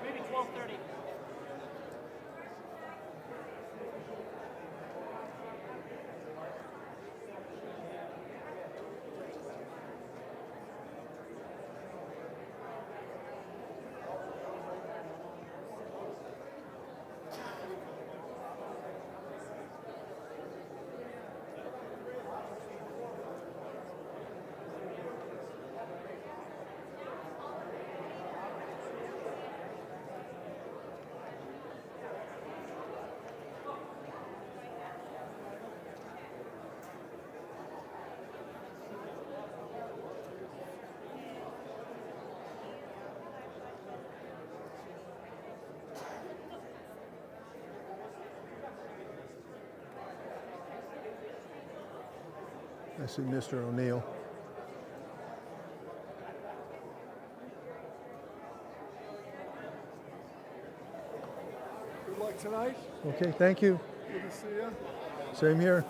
Maybe 12:30. I see Mr. O'Neill. Good luck tonight. Okay, thank you. Good to see you. Same here.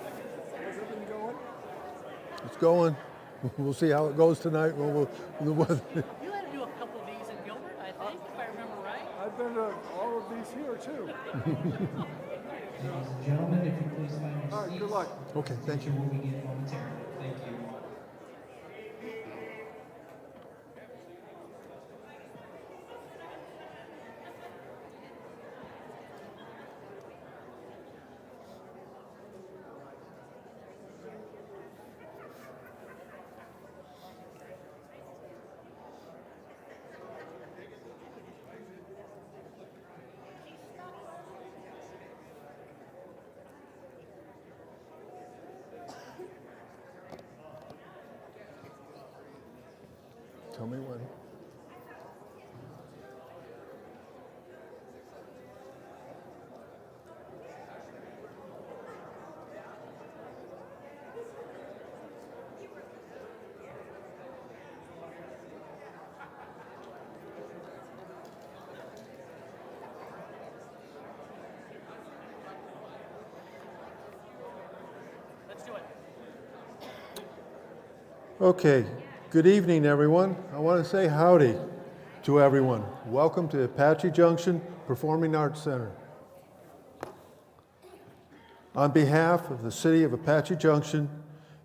How's everything going? It's going. We'll see how it goes tonight. You had to do a couple of these in Gilbert, I think, if I remember right. I've been to all of these here too. Ladies and gentlemen, if you please find your All right, seats. good luck. Okay, thank you. We'll begin momentarily. Thank you. Tell me when. Let's do it. Okay, good evening, everyone. I want to say howdy to everyone. Welcome to Apache Junction Performing Arts Center. On behalf of the City of Apache Junction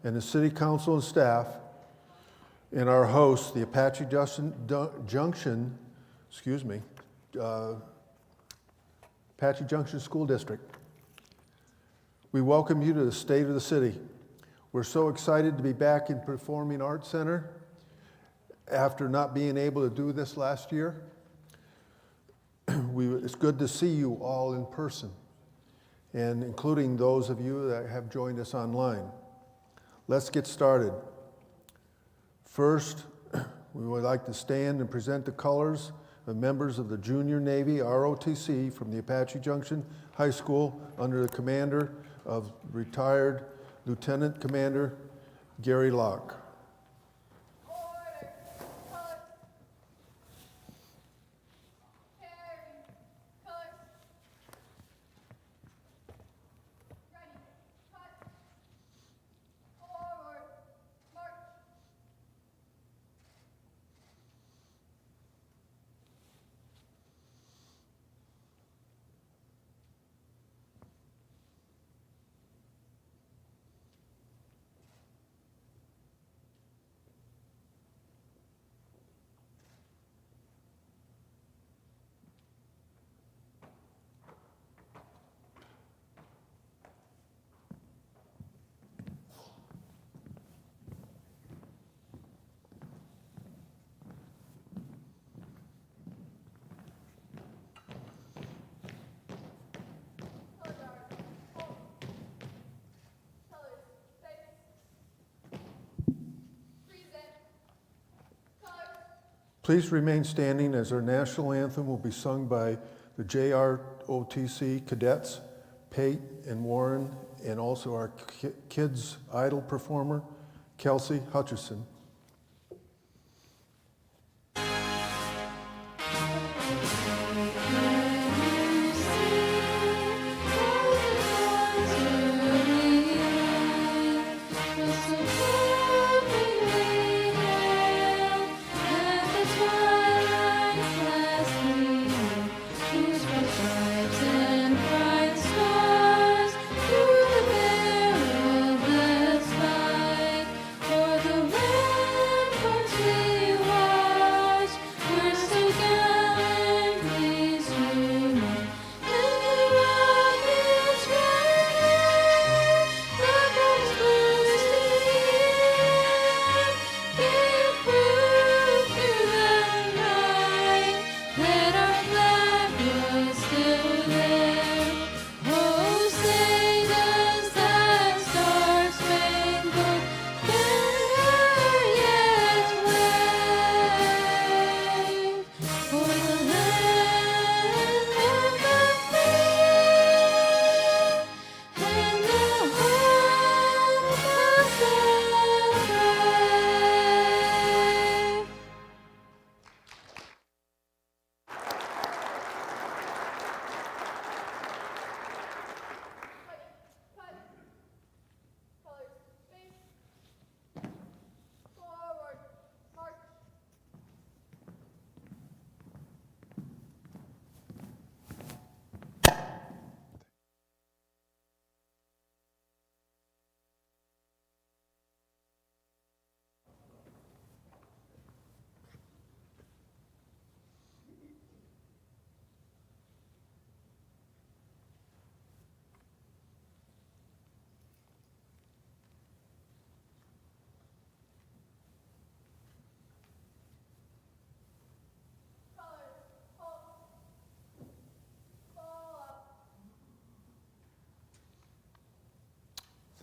and the City Council and staff, and our host, the Apache Junction Apache Junction School District, we welcome you to the state of the city. We're so excited to be back in Performing Arts Center after not being able to do this last year. It's good to see you all in person, and including those of you that have joined us online. Let's get started. First, we would like to stand and present the colors of members of the Junior Navy ROTC from the Apache Junction High School under the commander of retired Lieutenant Commander Gary Locke. Please remain standing as our national anthem will be sung by the JROTC cadets, Pate and Warren, and also our kids' idol performer, Kelsey Hutchison. Thank you.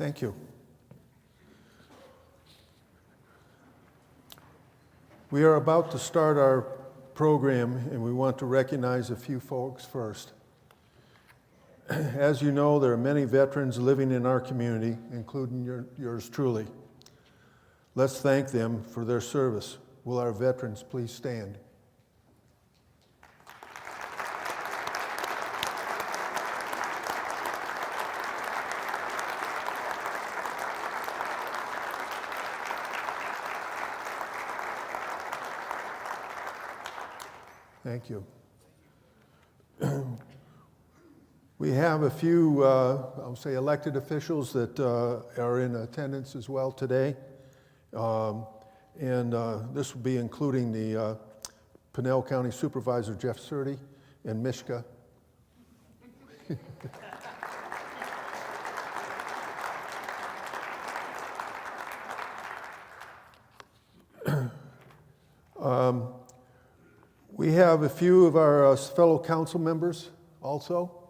Thank you. We are about to start our program, and we want to recognize a few folks first. As you know, there are many veterans living in our community, including yours truly. Let's thank them for their service. Will our veterans please stand? Thank you. We have a few, I'll say, elected officials that are in attendance as well today. This will be including the Pinell County Supervisor Jeff Surtee and Mishka. We have a few of our fellow council members also,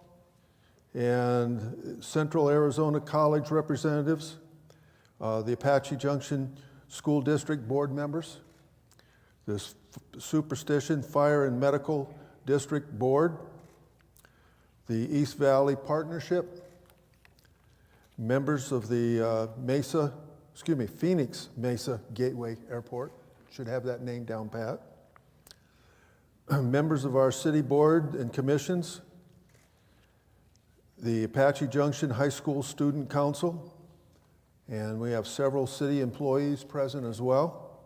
and Central Arizona College representatives, the Apache Junction School District board members, the Superstition Fire and Medical District Board, the East Valley Partnership, members of the Phoenix Mesa Gateway Airport, should have that name down pat, members of our city board and commissions, the Apache Junction High School Student Council, and we have several city employees present as well.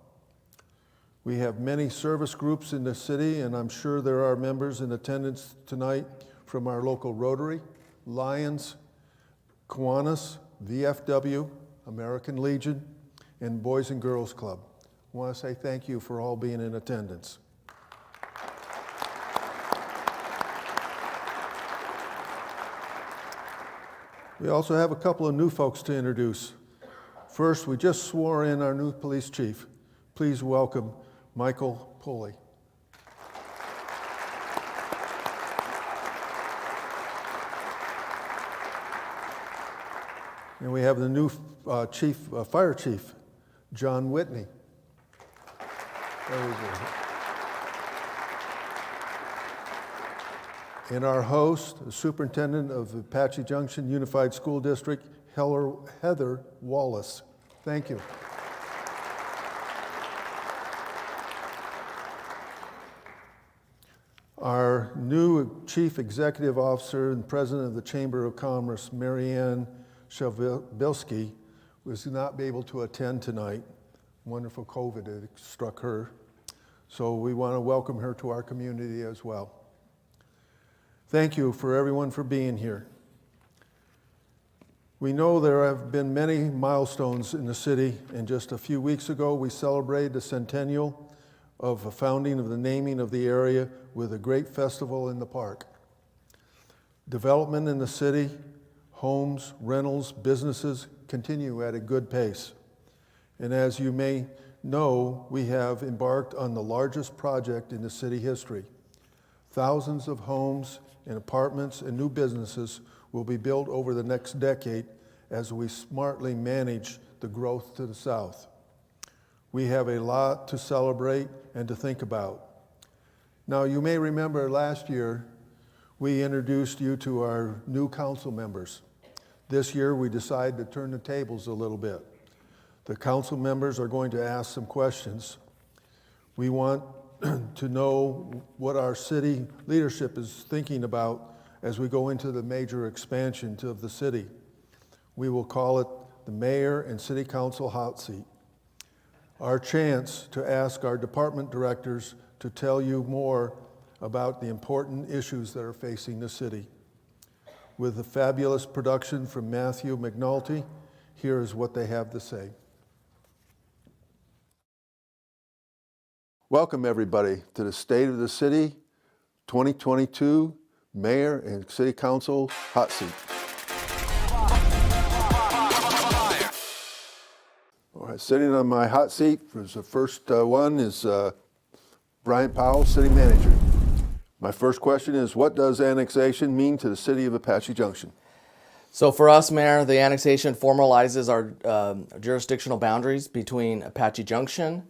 We have many service groups in the city, and I'm sure there are members in attendance tonight from our local Rotary, Lions, Kiwanis, VFW, American Legion, and Boys and Girls Club. I want to say thank you for all being in attendance. We also have a couple of new folks to introduce. First, we just swore in our new police chief. Please welcome Michael Pulley. And we have the new fire chief, John Whitney. There we go. And our host, the superintendent of the Apache Junction Unified School District, Heather Wallace. Thank you. Our new Chief Executive Officer and President of the Chamber of Commerce, Marianne Shavilski, was not able to attend tonight. Wonderful COVID had struck her. So we want to welcome her to our community as well. Thank you for everyone for being here. We know there have been many milestones in the city, and just a few weeks ago we celebrated the centennial of the founding of the naming of the area with a great festival in the park. Development in the city, homes, rentals, businesses continue at a good pace. And as you may know, we have embarked on the largest project in the city history. Thousands of homes and apartments and new businesses will be built over the next decade as we smartly manage the growth to the south. We have a lot to celebrate and to think about. Now, you may remember last year we introduced you to our new council members. This year we decided to turn the tables a little bit. The council members are going to ask some questions. We want to know what our city leadership is thinking about as we go into the major expansion of the city. We will call it the Mayor and City Council Hot Seat. Our chance to ask our department directors to tell you more about the important issues that are facing the city. With the fabulous production from Matthew McNulty, here is what they have to say. Welcome, everybody, to the State of the City 2022 Mayor and City Council Hot Seat. All right, sitting on my hot seat, the first one is Brian Powell, City Manager. My first question is, what does annexation mean to the city of Apache Junction? So for us, Mayor, the annexation formalizes our jurisdictional boundaries between Apache Junction,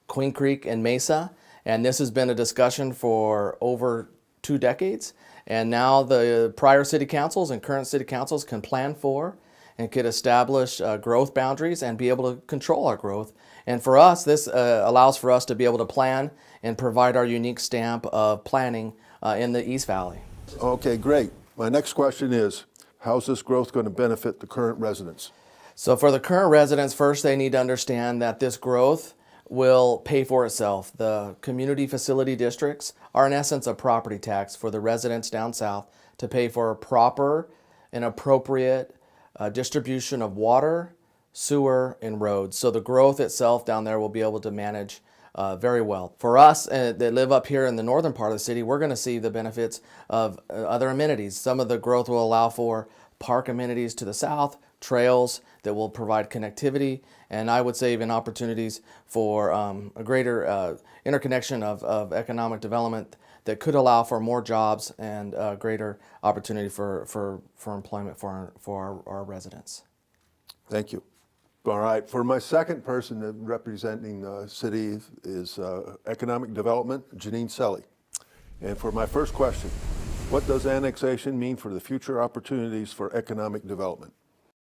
Queen Creek, and Mesa. And this has been a discussion for over 2 decades. And now the prior city councils and current city councils can plan for and could establish growth boundaries and be able to control our growth. And for us, this allows for us to be able to plan and provide our unique stamp of planning in the East Valley. Okay, great. My next question is, how's this growth going to benefit the current residents? So for the current residents, first they need to understand that this growth will pay for itself. The community facility districts are in essence a property tax for the residents down south to pay for a proper and appropriate distribution of water, sewer, and roads. So the growth itself down there will be able to manage very well. For us that live up here in the northern part of the city, we're going to see the benefits of other amenities. Some of the growth will allow for park amenities to the south, trails that will provide connectivity, and I would say even opportunities for a greater interconnection of economic development that could allow for more jobs and greater opportunity for employment for our residents. Thank you. All right, for my second person representing the city is Economic Development, Janine Selly. And for my first question, what does annexation mean for the future opportunities for economic development?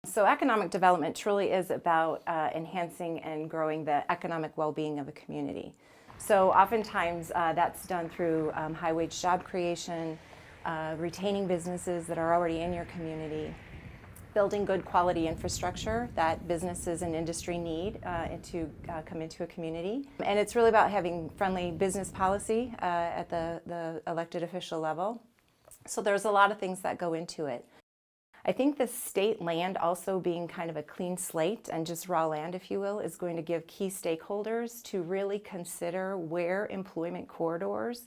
So economic development truly is about enhancing and growing the economic well-being of a community. So oftentimes that's done through high-wage job creation, retaining businesses that are already in your community, building good quality infrastructure that businesses and industry need to come into a community. And it's really about having friendly business policy at the elected official level. So there's a lot of things that go into it. I think the state land also being kind of a clean slate and just raw land, if you will, is going to give key stakeholders to really consider where employment corridors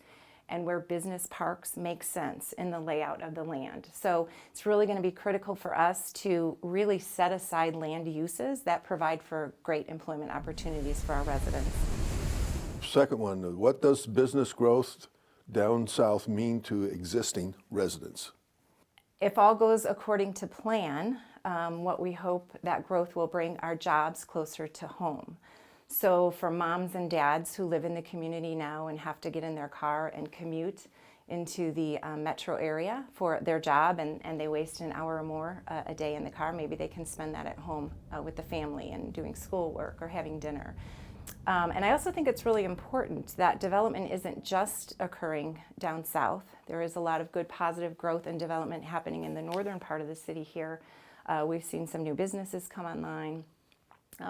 and where business parks make sense in the layout of the land. So it's really going to be critical for us to really set aside land uses that provide for great employment opportunities for our residents. Second one, what does business growth down south mean to existing residents? If all goes according to plan, what we hope that growth will bring are jobs closer to home. So for moms and dads who live in the community now and have to get in their car and commute into the metro area for their job and they waste an hour or more a day in the car, maybe they can spend that at home with the family and doing schoolwork or having dinner. And I also think it's really important that development isn't just occurring down south. There is a lot of good positive growth and development happening in the northern part of the city here. We've seen some new businesses come online.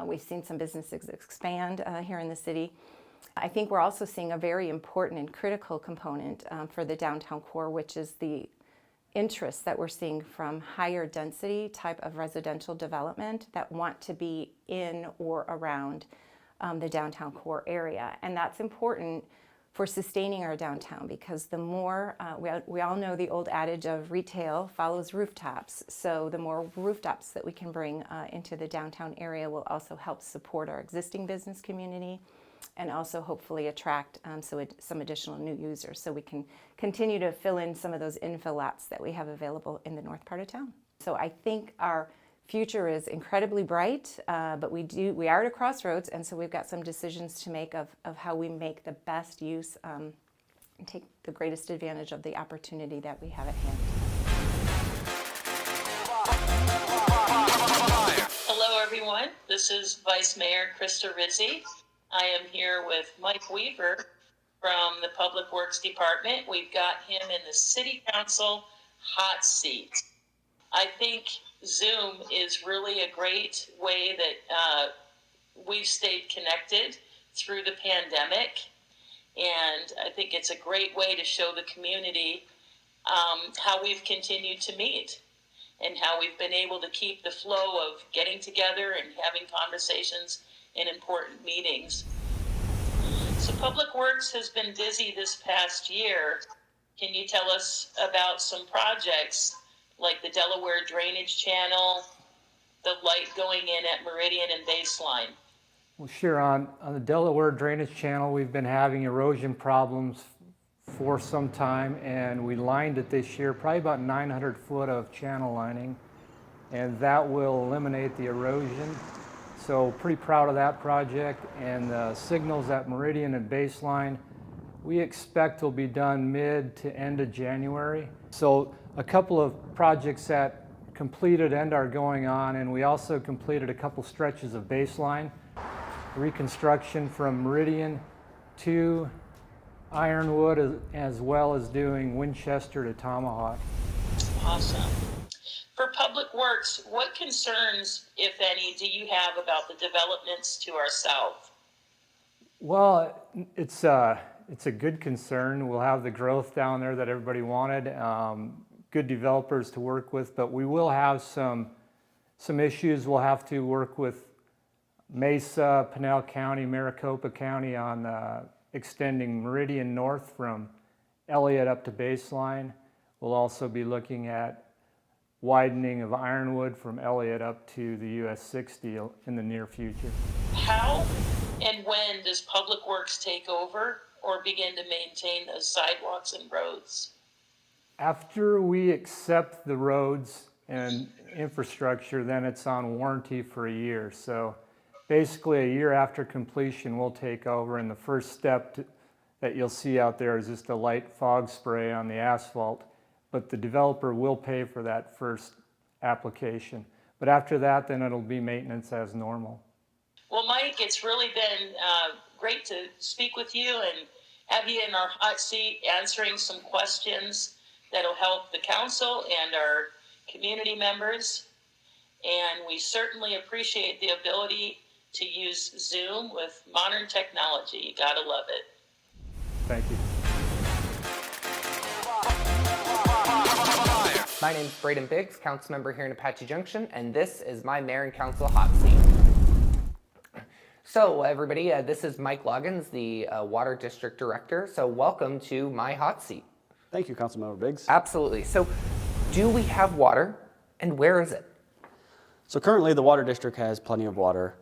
We've seen some businesses expand here in the city. I think we're also seeing a very important and critical component for the downtown core, which is the interest that we're seeing from higher density type of residential development that want to be in or around the downtown core area. And that's important for sustaining our downtown because the more, we all know the old adage of retail follows rooftops. So the more rooftops that we can bring into the downtown area will also help support our existing business community and also hopefully attract some additional new users so we can continue to fill in some of those infill lots that we have available in the north part of town. So I think our future is incredibly bright, but we are at a crossroads, and so we've got some decisions to make of how we make the best use and take the greatest advantage of the opportunity that we have at hand. Hello everyone, this is Vice Mayor Krista Rizzi. I am here with Mike Weaver from the Public Works Department. We've got him in the City Council hot seat. I think Zoom is really a great way that we've stayed connected through the pandemic, and I think it's a great way to show the community how we've continued to meet and how we've been able to keep the flow of getting together and having conversations in important meetings. So Public Works has been busy this past year. Can you tell us about some projects like the Delaware Drainage Channel, the light going in at Meridian and Baseline? Well, sure. On the Delaware Drainage Channel, we've been having erosion problems for some time, and we lined it this year, probably about 900 foot of channel lining. and that will eliminate the erosion. So pretty proud of that project. And the signals at Meridian and Baseline, we expect will be done mid to end of January. So a couple of projects that completed and are going on, and we also completed a couple stretches of Baseline reconstruction from Meridian to Ironwood, as well as doing Winchester to Tomahawk. Awesome. For Public Works, what concerns, if any, do you have about the developments to our south? Well, it's a good concern. We'll have the growth down there that everybody wanted, good developers to work with, but we will have some issues. We'll have to work with Mesa, Pinell County, Maricopa County on extending Meridian north from Elliott up to Baseline. We'll also be looking at widening of Ironwood from Elliott up to the US 60 in the near future. How and when does Public Works take over or begin to maintain those sidewalks and roads? After we accept the roads and infrastructure, then it's on warranty for a year. So basically a year after completion, we'll take over, and the first step that you'll see out there is just a light fog spray on the asphalt. But the developer will pay for that first application. But after that, then it'll be maintenance as normal. Well, Mike, it's really been great to speak with you and have you in our hot seat answering some questions that'll help the council and our community members. And we certainly appreciate the ability to use Zoom with modern technology. You gotta love it. Thank you. My name's Braden Biggs, council member here in Apache Junction, and this is my mayor and council hot seat. So everybody, this is Mike Loggins, the Water District Director. So welcome to my hot seat. Thank you, Councilmember Biggs. Absolutely. So do we have water, and where is it? So currently the Water District has plenty of water.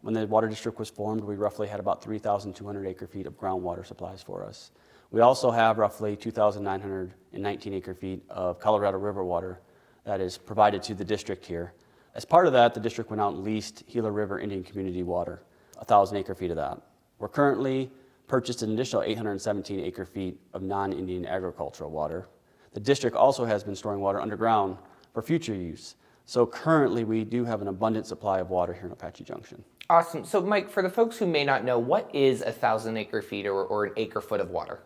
When the Water District was formed, we roughly had about 3,200 acre feet of groundwater supplies for us. We also have roughly 2,919 acre feet of Colorado River water that is provided to the district here. As part of that, the district went out and leased Gila River Indian Community water, 1,000 acre feet of that. We're currently purchased an additional 817 acre feet of non-Indian agricultural water. The district also has been storing water underground for future use. So currently we do have an abundant supply of water here in Apache Junction. Awesome. So Mike, for the folks who may not know, what is 1,000 acre feet or an acre foot of water?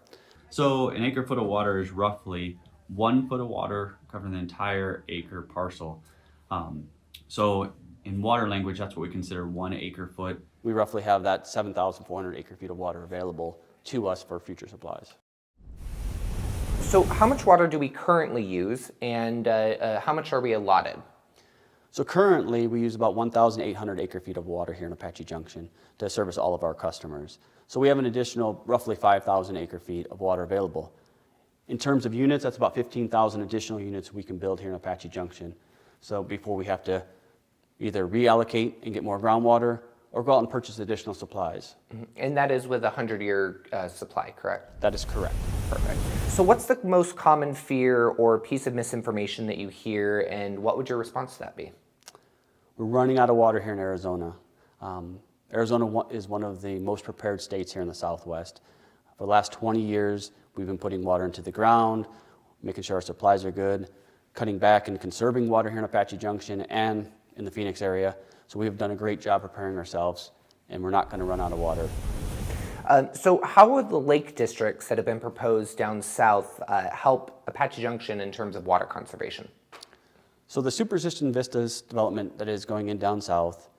So an acre foot of water is roughly 1 foot of water covering the entire acre parcel. So in water language, that's what we consider 1 acre foot. We roughly have that 7,400 acre feet of water available to us for future supplies. So how much water do we currently use, and how much are we allotted? So currently we use about 1,800 acre feet of water here in Apache Junction to service all of our customers. So we have an additional roughly 5,000 acre feet of water available. In terms of units, that's about 15,000 additional units we can build here in Apache Junction. So before we have to either reallocate and get more groundwater or go out and purchase additional supplies. And that is with a 100-year supply, correct? That is correct. Perfect. So what's the most common fear or piece of misinformation that you hear, and what would your response to that be? We're running out of water here in Arizona. Arizona is one of the most prepared states here in the Southwest. For the last 20 years, we've been putting water into the ground, making sure our supplies are good, cutting back and conserving water here in Apache Junction and in the Phoenix area. So we have done a great job preparing ourselves, and we're not going to run out of water. So how would the lake districts that have been proposed down south help Apache Junction in terms of water conservation? So the Superstition Vistas development that is going in down south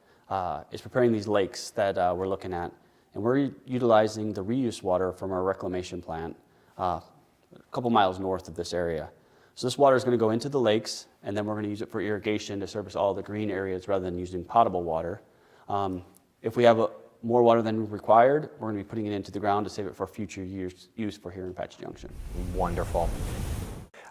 is preparing these lakes that we're looking at. And we're utilizing the reuse water from our reclamation plant a couple miles north of this area. So this water is going to go into the lakes, and then we're going to use it for irrigation to service all the green areas rather than using potable water. If we have more water than required, we're going to be putting it into the ground to save it for future use for here in Apache Junction. Wonderful.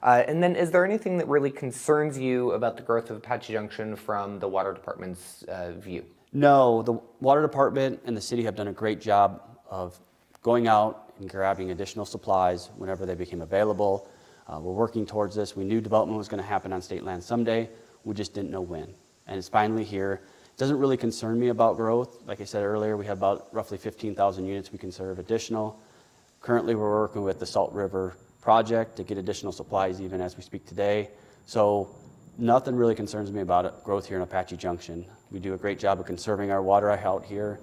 And then is there anything that really concerns you about the growth of Apache Junction from the water department's view? No, the water department and the city have done a great job of going out and grabbing additional supplies whenever they became available. We're working towards this. We knew development was going to happen on state land someday. We just didn't know when. And it's finally here. It doesn't really concern me about growth. Like I said earlier, we have about roughly 15,000 units we can serve additional. Currently, we're working with the Salt River project to get additional supplies even as we speak today. So nothing really concerns me about it, growth here in Apache Junction. We do a great job of conserving our water out here.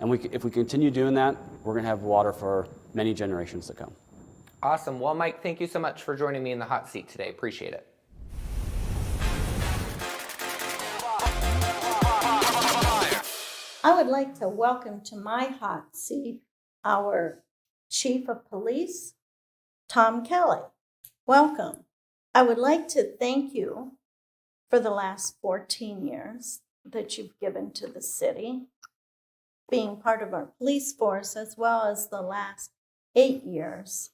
And if we continue doing that, we're going to have water for many generations to come. Awesome. Well, Mike, thank you so much for joining me in the hot seat today. Appreciate it. I would like to welcome to my hot seat our Chief of Police, Tom Kelly. Welcome. I would like to thank you for the last 14 years that you've given to the city, being part of our police force, as well as the last 8 years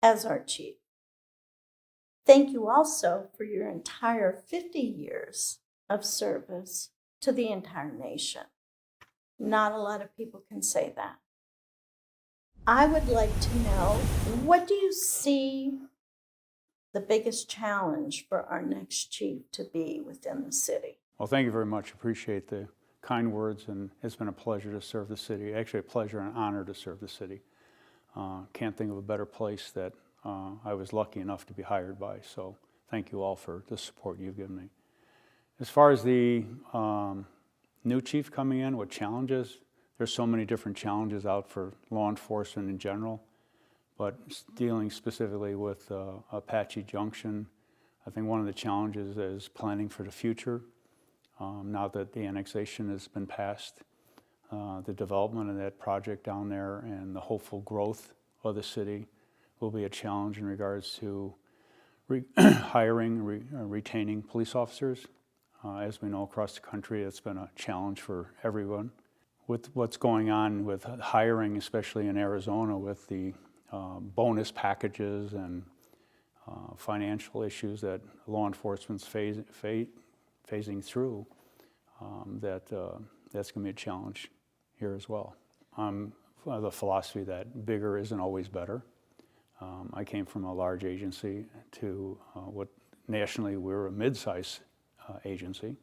as our chief. Thank you also for your entire 50 years of service to the entire nation. Not a lot of people can say that. I would like to know, what do you see the biggest challenge for our next chief to be within the city? Well, thank you very much. Appreciate the kind words, and it's been a pleasure to serve the city. Actually, a pleasure and honor to serve the city. Can't think of a better place that I was lucky enough to be hired by. So thank you all for the support you've given me. As far as the new chief coming in with challenges, there's so many different challenges out for law enforcement in general, but dealing specifically with Apache Junction, I think one of the challenges is planning for the future. Now that the annexation has been passed, the development of that project down there and the hopeful growth of the city will be a challenge in regards to hiring, retaining police officers. As we know, across the country, it's been a challenge for everyone. With what's going on with hiring, especially in Arizona, with the bonus packages and financial issues that law enforcement's phasing through, that's going to be a challenge here as well. I'm of the philosophy that bigger isn't always better. I came from a large agency to what nationally we're a mid-sized agency.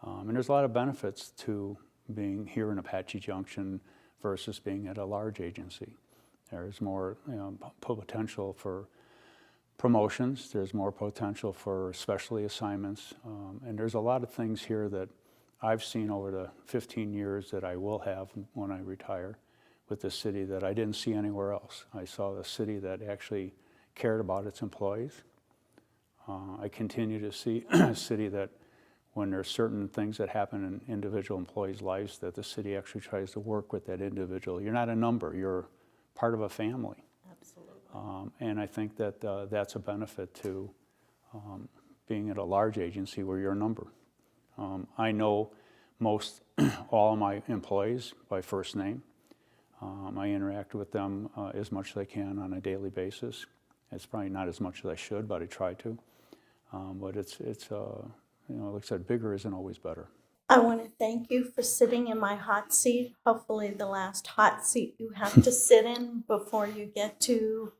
And there's a lot of benefits to being here in Apache Junction versus being at a large agency. There's more potential for promotions, there's more potential for specialty assignments, and there's a lot of things here that I've seen over the 15 years that I will have when I retire with the city that I didn't see anywhere else. I saw a city that actually cared about its employees. I continue to see a city that when there's certain things that happen in individual employees' lives, that the city actually tries to work with that individual. You're not a number, you're part of a family. Absolutely. And I think that that's a benefit to being at a large agency where you're a number. I know most all of my employees by first name. I interact with them as much as I can on a daily basis. It's probably not as much as I should, but I try to. But it's like I said, bigger isn't always better. I want to thank you for sitting in my hot seat, hopefully the last hot seat you have to sit in before you get to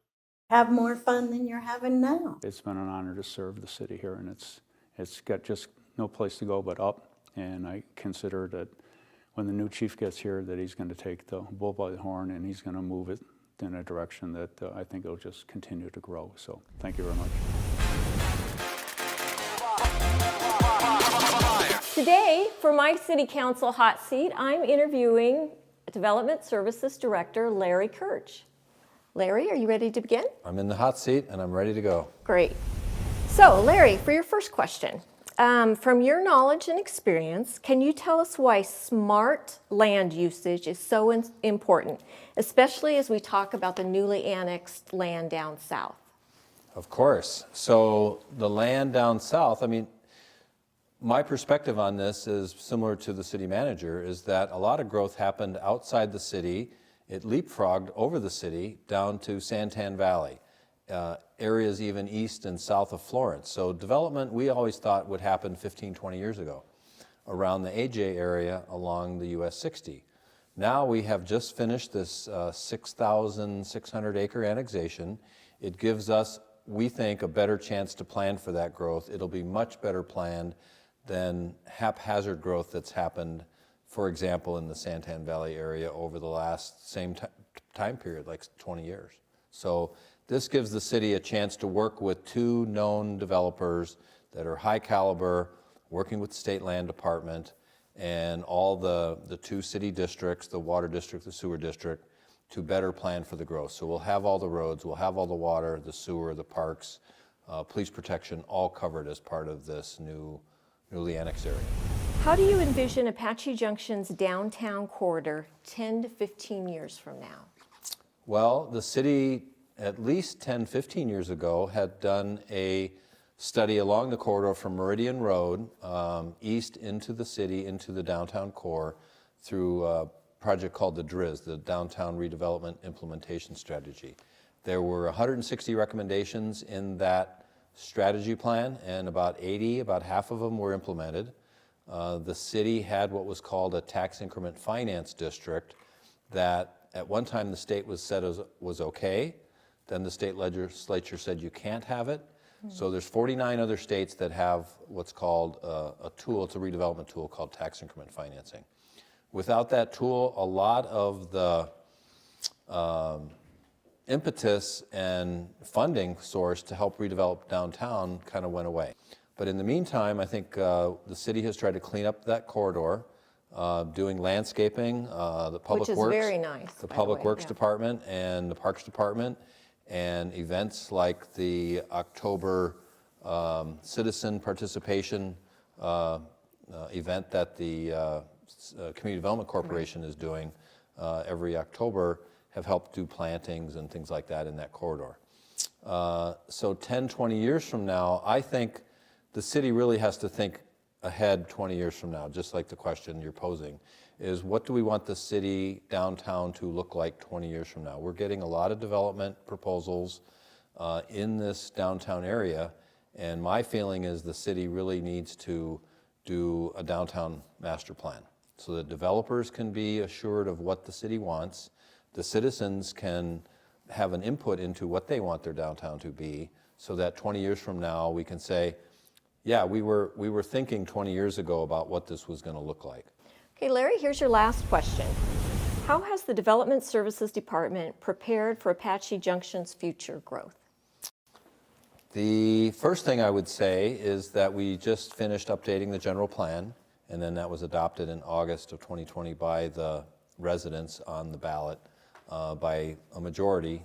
have more fun than you're having now. It's been an honor to serve the city here, and it's got just no place to go but up. And I consider that when the new chief gets here, that he's going to take the bull by the horn and he's going to move it in a direction that I think it'll just continue to grow. So thank you very much. Today, for my City Council hot seat, I'm interviewing Development Services Director Larry Kirch. Larry, are you ready to begin? I'm in the hot seat and I'm ready to go. Great. So, Larry, for your first question, from your knowledge and experience, can you tell us why smart land usage is so important, especially as we talk about the newly annexed land down south? Of course. So the land down south, my perspective on this is similar to the city manager, is that a lot of growth happened outside the city. It leapfrogged over the city down to Santan Valley, areas even east and south of Florence. So development we always thought would happen 15, 20 years ago around the AJ area along the US 60. Now we have just finished this 6,600 acre annexation. It gives us, we think, a better chance to plan for that growth. It'll be much better planned than haphazard growth that's happened, for example, in the Santan Valley area over the last same time period, like 20 years. So this gives the city a chance to work with two known developers that are high caliber, working with the State Land Department and all the two city districts, the water district, the sewer district, to better plan for the growth. So we'll have all the roads, we'll have all the water, the sewer, the parks, police protection, all covered as part of this newly annexed area. How do you envision Apache Junction's downtown corridor 10 to 15 years from now? Well, the city, at least 10, 15 years ago, had done a study along the corridor from Meridian Road east into the city, into the downtown core, through a project called the DRIS, the Downtown Redevelopment Implementation Strategy. There were 160 recommendations in that strategy plan, and about half of them were implemented. The city had what was called a tax increment finance district that at one time the state said was okay. Then the state legislature said you can't have it. So there's 49 other states that have what's called a tool, it's a redevelopment tool called tax increment financing. Without that tool, a lot of the impetus and funding source to help redevelop downtown kind of went away. But in the meantime, I think the city has tried to clean up that corridor, doing landscaping, the Public Works, which is very nice, the by Public way, Works yeah. Department and the Parks Department, and events like the October citizen participation event that the Community Development Corporation is doing every October, have helped do plantings and things like that in that corridor. So 10, 20 years from now, I think the city really has to think ahead 20 years from now, just like the question you're posing, is what do we want the city downtown to look like 20 years from now? We're getting a lot of development proposals in this downtown area, and my feeling is the city really needs to do a downtown master plan so that developers can be assured of what the city wants, the citizens can have an input into what they want their downtown to be, so that 20 years from now we can say, yeah, we were thinking 20 years ago about what this was going to look like. Okay, Larry, here's your last question. How has the Development Services Department prepared for Apache Junction's future growth? The first thing I would say is that we just finished updating the general plan, and then that was adopted in August of 2020 by the residents on the ballot by a majority,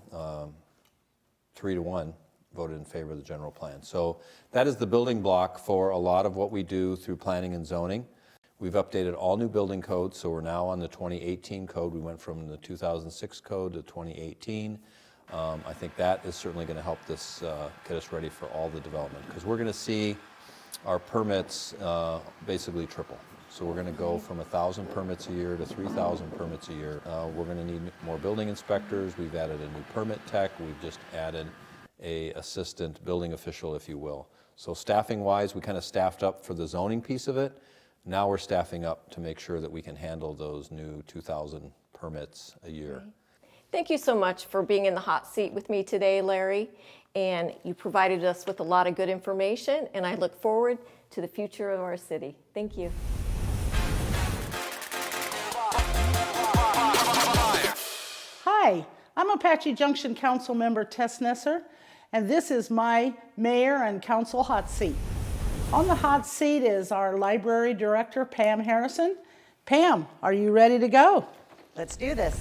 3-1. Voted in favor of the general plan. So that is the building block for a lot of what we do through planning and zoning. We've updated all new building codes, so we're now on the 2018 code. We went from the 2006 code to 2018. I think that is certainly going to help this get us ready for all the development, because we're going to see our permits basically triple. So we're going to go from 1,000 permits a year to 3,000 permits a year. We're going to need more building inspectors. We've added a new permit tech. We've just added a assistant building official, if you will. So staffing wise, we kind of staffed up for the zoning piece of it. Now we're staffing up to make sure that we can handle those new 2,000 permits a year. Thank you so much for being in the hot seat with me today, Larry. And you provided us with a lot of good information, and I look forward to the future of our city. Thank you. Hi, I'm Apache Junction Council Member Tess Nesser, and this is my Mayor and Council hot seat. On the hot seat is our Library Director, Pam Harrison. Pam, are you ready to go? Let's do this.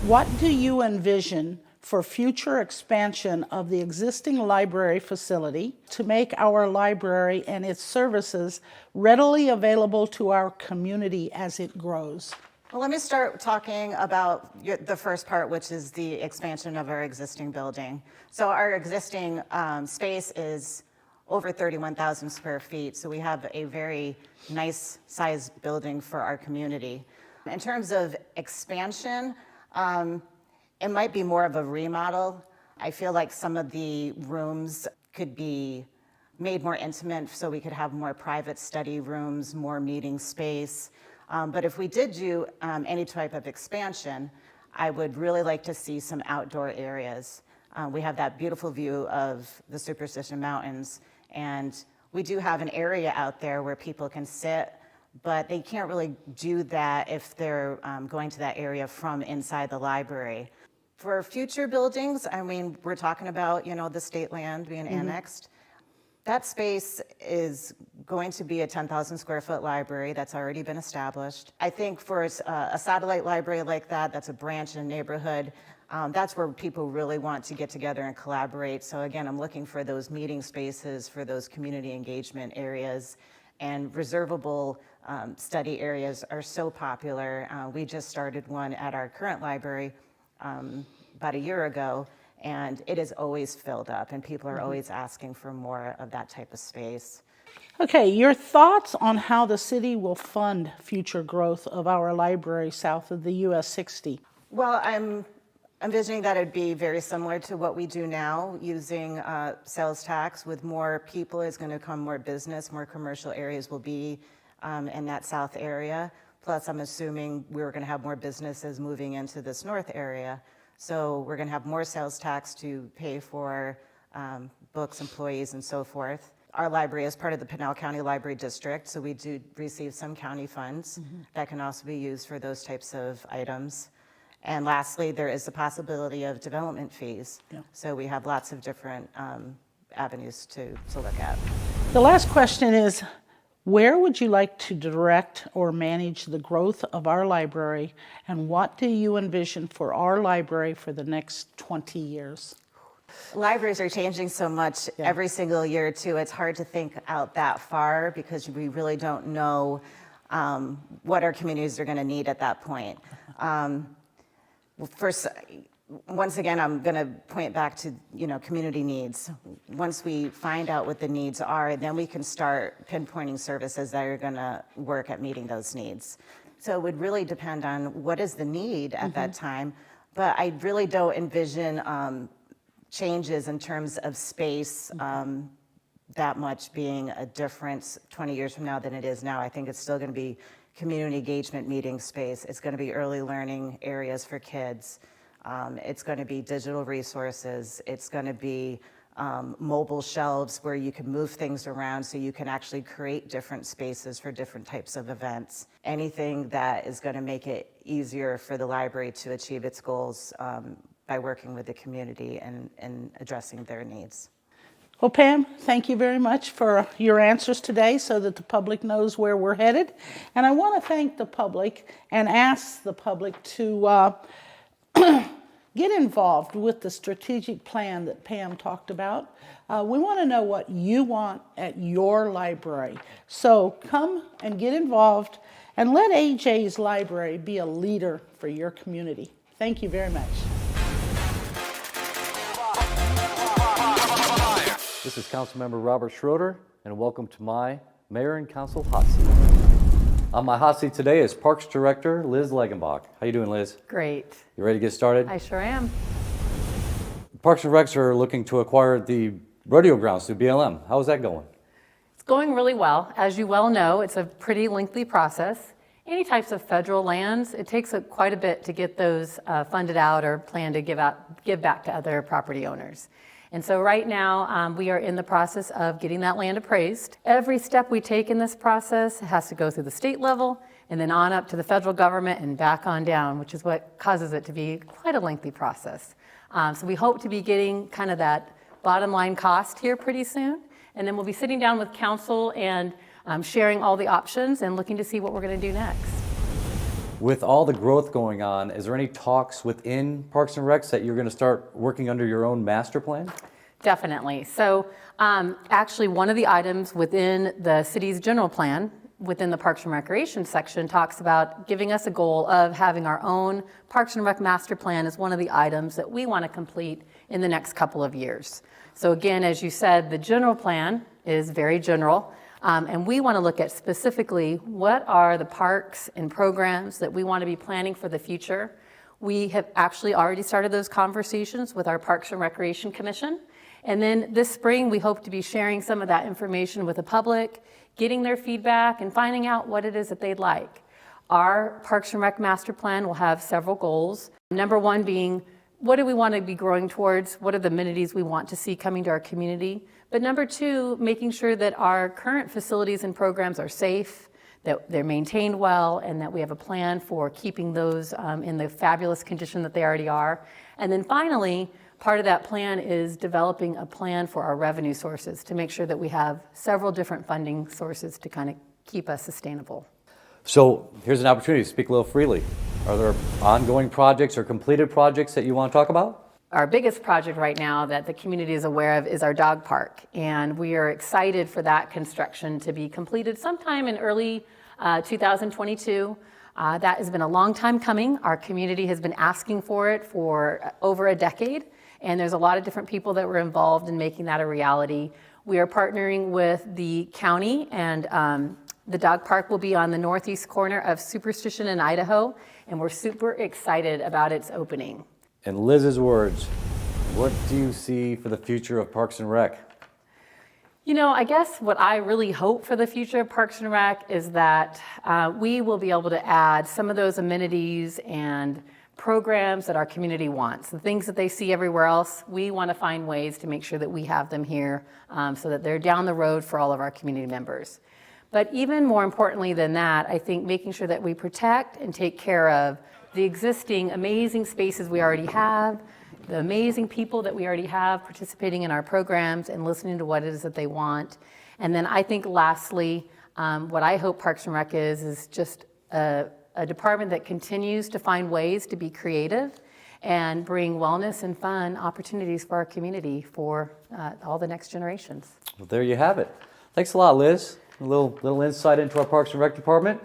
What do you envision for future expansion of the existing library facility to make our library and its services readily available to our community as it grows? Well, let me start talking about the first part, which is the expansion of our existing building. So our existing space is over 31,000 square feet, so we have a very nice sized building for our community. In terms of expansion, it might be more of a remodel. I feel like some of the rooms could be made more intimate so we could have more private study rooms, more meeting space. But if we did do any type of expansion, I would really like to see some outdoor areas. We have that beautiful view of the Superstition Mountains, and We do have an area out there where people can sit, but they can't really do that if they're going to that area from inside the library. For future buildings, I mean, we're talking about, you know, the state land being annexed. That space is going to be a 10,000 square foot library that's already been established. I think for a satellite library like that, that's a branch in a neighborhood, that's where people really want to get together and collaborate. So again, I'm looking for those meeting spaces, for those community engagement areas, and reservable study areas are so popular. We just started one at our current library about a year ago, and it is always filled up, and people are always asking for more of that type of space. Okay, your thoughts on how the city will fund future growth of our library south of the US 60? Well, I'm envisioning that it'd be very similar to what we do now, using sales tax. With more people is going to come more business, more commercial areas will be in that south area. Plus, I'm assuming we're going to have more businesses moving into this north area. So we're going to have more sales tax to pay for books, employees, and so forth. Our library is part of the Pinal County Library District, so we do receive some county funds that can also be used for those types of items. And lastly, there is the possibility of development fees. So we have lots of different avenues to look at. The last question is, where would you like to direct or manage the growth of our library, and what do you envision for our library for the next 20 years? Libraries are changing so much every single year, too. It's hard to think out that far because we really don't know what our communities are going to need at that point. Well, first, once again, I'm going to point back to, you know, community needs. Once we find out what the needs are, then we can start pinpointing services that are going to work at meeting those needs. So it would really depend on what is the need at that time, but I really don't envision changes in terms of space that much being a difference 20 years from now than it is now. I think it's still going to be community engagement meeting space. It's going to be early learning areas for kids. It's going to be digital resources. It's going to be mobile shelves where you can move things around so you can actually create different spaces for different types of events. Anything that is going to make it easier for the library to achieve its goals by working with the community and addressing their needs. Well, Pam, thank you very much for your answers today so that the public knows where we're headed. And I want to thank the public and ask the public to get involved with the strategic plan that Pam talked about. We want to know what you want at your library. So come and get involved and let AJ's Library be a leader for your community. Thank you very much. This is Councilmember Robert Schroeder, and welcome to my Mayor and Council hot seat. On my hot seat today is Parks Director Liz Legenbach. How you doing, Liz? Great. You ready to get started? I sure am. Parks and Recs are looking to acquire the rodeo grounds through BLM. How is that going? It's going really well. As you well know, it's a pretty lengthy process. Any types of federal lands, it takes quite a bit to get those funded out or plan to give back to other property owners. And so right now, we are in the process of getting that land appraised. Every step we take in this process has to go through the state level and then on up to the federal government and back on down, which is what causes it to be quite a lengthy process. So we hope to be getting kind of that bottom line cost here pretty soon. And then we'll be sitting down with council and sharing all the options and looking to see what we're going to do next. With all the growth going on, is there any talks within Parks and Recs that you're going to start working under your own master plan? Definitely. So actually one of the items within the city's general plan, within the Parks and Recreation section, talks about giving us a goal of having our own Parks and Rec master plan as one of the items that we want to complete in the next couple of years. So again, as you said, the general plan is very general. And we want to look at specifically what are the parks and programs that we want to be planning for the future. We have actually already started those conversations with our Parks and Recreation Commission. And then this spring, we hope to be sharing some of that information with the public, getting their feedback and finding out what it is that they'd like. Our Parks and Rec Master Plan will have several goals. Number one being what do we want to be growing towards? What are the amenities we want to see coming to our community? But number two, making sure that our current facilities and programs are safe, that they're maintained well, and that we have a plan for keeping those in the fabulous condition that they already are. And then finally, part of that plan is developing a plan for our revenue sources to make sure that we have several different funding sources to kind of keep us sustainable. So here's an opportunity to speak a little freely. Are there ongoing projects or completed projects that you want to talk about? Our biggest project right now that the community is aware of is our dog park, and we are excited for that construction to be completed sometime in early 2022. That has been a long time coming. Our community has been asking for it for over a decade, and there's a lot of different people that were involved in making that a reality. We are partnering with the county, and the dog park will be on the northeast corner of Superstition in Idaho, and we're super excited about its opening. In Liz's words, what do you see for the future of Parks and Rec? You know, I guess what I really hope for the future of Parks and Rec is that we will be able to add some of those amenities and programs that our community wants. The things that they see everywhere else, we want to find ways to make sure that we have them here so that they're down the road for all of our community members. But even more importantly than that, I think making sure that we protect and take care of the existing amazing spaces we already have, the amazing people that we already have participating in our programs and listening to what it is that they want. And then I think lastly, what I hope Parks and Rec is just a department that continues to find ways to be creative and bring wellness and fun opportunities for our community for all the next generations. Well, there you have it. Thanks a lot, Liz. A little insight into our Parks and Rec department.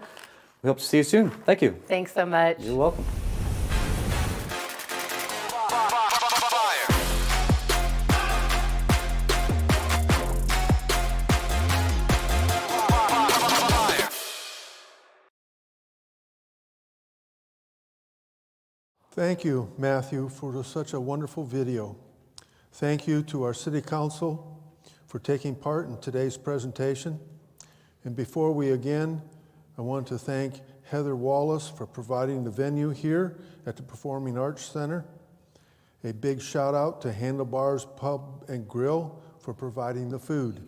We hope to see you soon. Thank you. Thanks so much. You're welcome. Thank you, Matthew, for such a wonderful video. Thank you to our City Council for taking part in today's presentation. And before we begin, I want to thank Heather Wallace for providing the venue here at the Performing Arts Center. A big shout out to Handlebars Pub and Grill for providing the food.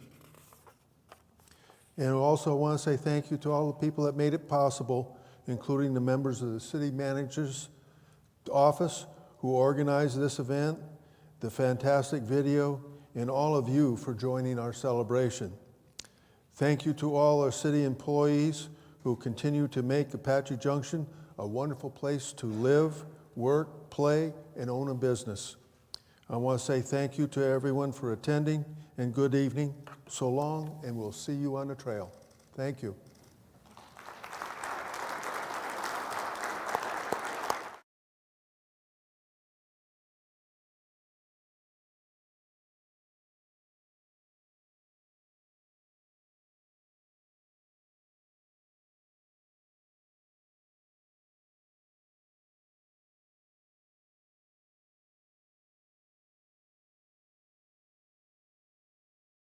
And I also want to say thank you to all the people that made it possible, including the members of the City Manager's Office who organized this event, the fantastic video, and all of you for joining our celebration. Thank you to all our city employees who continue to make Apache Junction a wonderful place to live, work, play, and own a business. I want to say thank you to everyone for attending, and good evening. So long, and we'll see you on the trail. Thank you.